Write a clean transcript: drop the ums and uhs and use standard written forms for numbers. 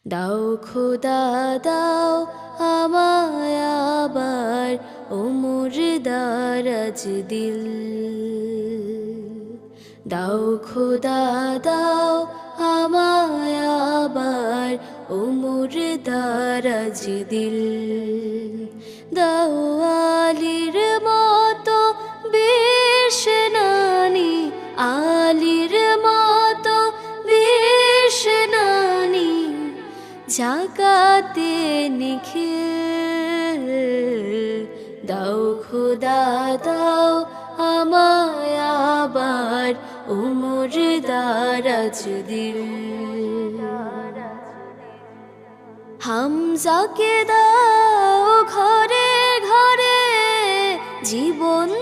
দাও খোদা দাও আমায় আবার ওমর দারাজ দিল। দাও খোদা দাও আমায় আবার ওমর দারাজ দিল। দাও আলীর মতো বেশনানি, আলীর মতো বেশনানি জাগাতে নিখিল। দাও খোদা দাও আমায় আবার ওমর দারাজ দিল। হামজাকে দাও ঘরে ঘরে জীবন